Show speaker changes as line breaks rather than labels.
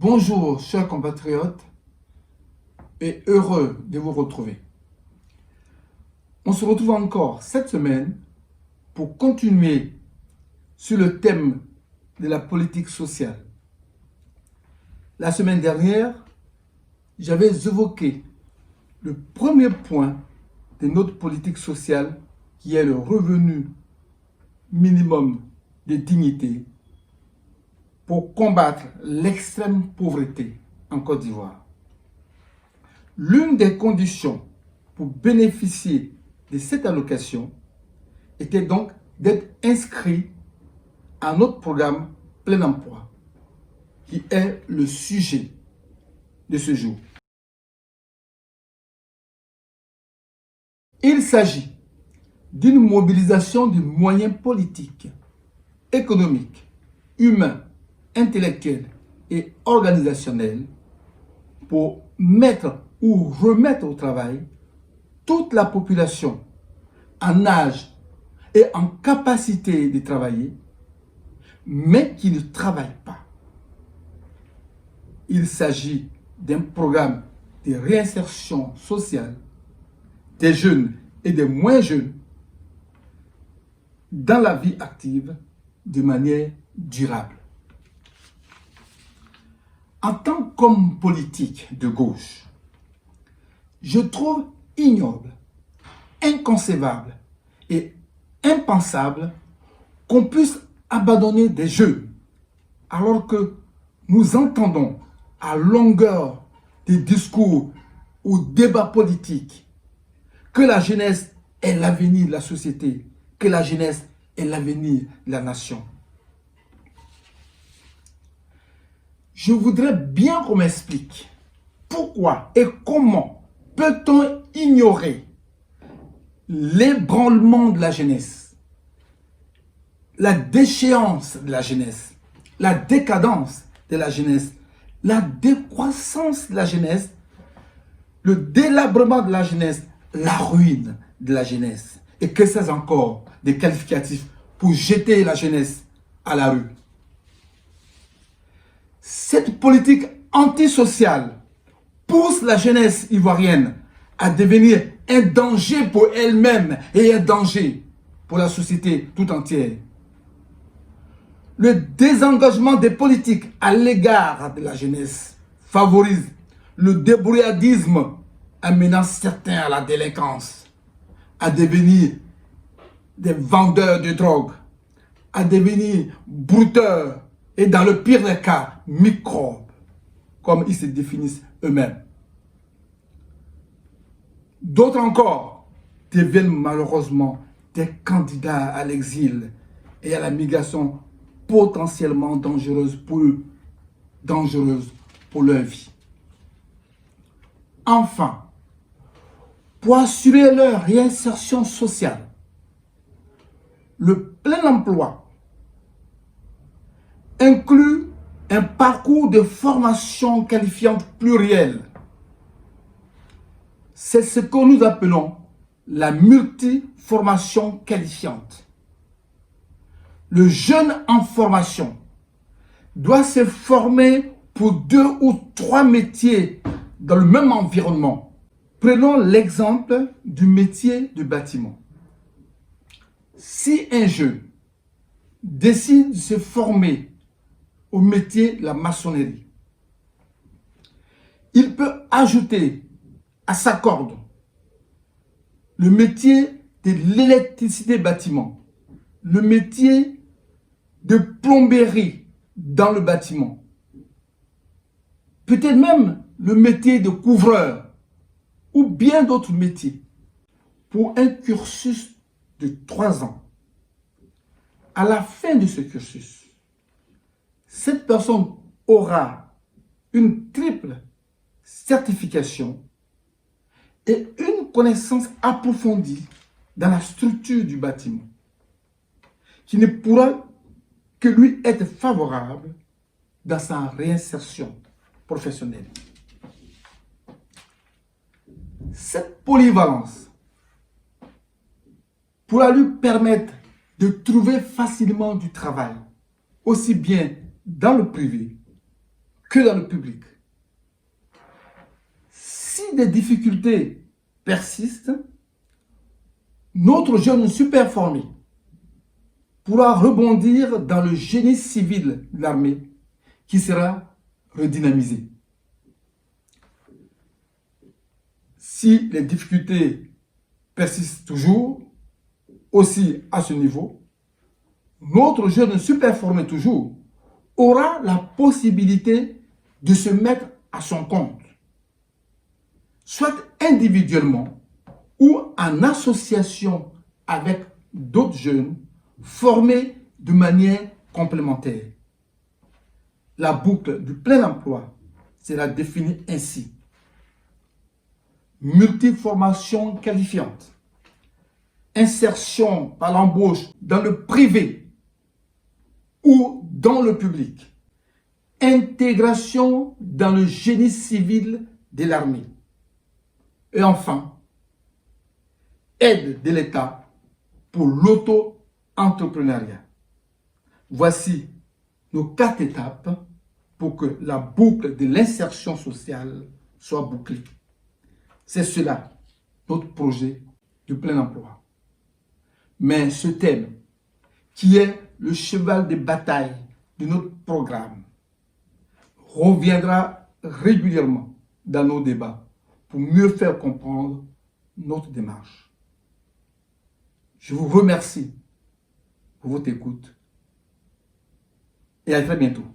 Bonjour chers compatriotes et heureux de vous retrouver. On se retrouve encore cette semaine pour continuer sur le thème de la politique sociale. La semaine dernière, j'avais évoqué le premier point de notre politique sociale qui est le revenu minimum de dignité pour combattre l'extrême pauvreté en Côte d'Ivoire. L'une des conditions pour bénéficier de cette allocation était donc d'être inscrit à notre programme Plein Emploi, qui est le sujet de ce jour. Il s'agit d'une mobilisation de moyens politiques, économiques, humains, intellectuels et organisationnels pour mettre ou remettre au travail toute la population en âge et en capacité de travailler, mais qui ne travaille pas. Il s'agit d'un programme de réinsertion sociale des jeunes et des moins jeunes dans la vie active de manière durable. En tant qu'homme politique de gauche, je trouve ignoble, inconcevable et impensable qu'on puisse abandonner des jeunes alors que nous entendons à longueur des discours ou débats politiques que la jeunesse est l'avenir de la société, que la jeunesse est l'avenir de la nation. Je voudrais bien qu'on m'explique pourquoi et comment peut-on ignorer l'ébranlement de la jeunesse, la déchéance de la jeunesse, la décadence de la jeunesse, la décroissance de la jeunesse, le délabrement de la jeunesse, la ruine de la jeunesse. Et que c'est encore des qualificatifs pour jeter la jeunesse à la rue. Cette politique antisociale pousse la jeunesse ivoirienne à devenir un danger pour elle-même et un danger pour la société tout entière. Le désengagement des politiques à l'égard de la jeunesse favorise le débrouillardisme, amenant certains à la délinquance, à devenir des vendeurs de drogue, à devenir brouteurs et dans le pire des cas, microbes, comme ils se définissent eux-mêmes. D'autres encore deviennent malheureusement des candidats à l'exil et à la migration potentiellement dangereuse pour eux, dangereuse pour leur vie. Enfin, pour assurer leur réinsertion sociale, le plein emploi inclut un parcours de formation qualifiante pluriel. C'est ce que nous appelons la multiformation qualifiante. Le jeune en formation doit se former pour 2 ou 3 métiers dans le même environnement. Prenons l'exemple du métier de bâtiment. Si un jeune décide de se former au métier de la maçonnerie, il peut ajouter à sa corde le métier de l'électricité bâtiment, le métier de plomberie dans le bâtiment, peut-être même le métier de couvreur ou bien d'autres métiers pour un cursus de 3 ans. À la fin de ce cursus, cette personne aura une triple certification et une connaissance approfondie dans la structure du bâtiment, qui ne pourra que lui être favorable dans sa réinsertion professionnelle. Cette polyvalence pourra lui permettre de trouver facilement du travail, aussi bien dans le privé que dans le public. Si des difficultés persistent, notre jeune super formé pourra rebondir dans le génie civil de l'armée qui sera redynamisé. Si les difficultés persistent toujours, aussi à ce niveau, notre jeune super formé toujours aura la possibilité de se mettre à son compte, soit individuellement ou en association avec d'autres jeunes formés de manière complémentaire. La boucle du plein emploi sera définie ainsi. Multiformation qualifiante, insertion par l'embauche dans le privé ou dans le public, intégration dans le génie civil de l'armée. Et enfin, aide de l'État pour l'auto-entrepreneuriat. Voici nos 4 étapes pour que la boucle de l'insertion sociale soit bouclée. C'est cela, notre projet du plein emploi. Mais ce thème, qui est le cheval de bataille de notre programme, reviendra régulièrement dans nos débats pour mieux faire comprendre notre démarche. Je vous remercie pour votre écoute et à très bientôt.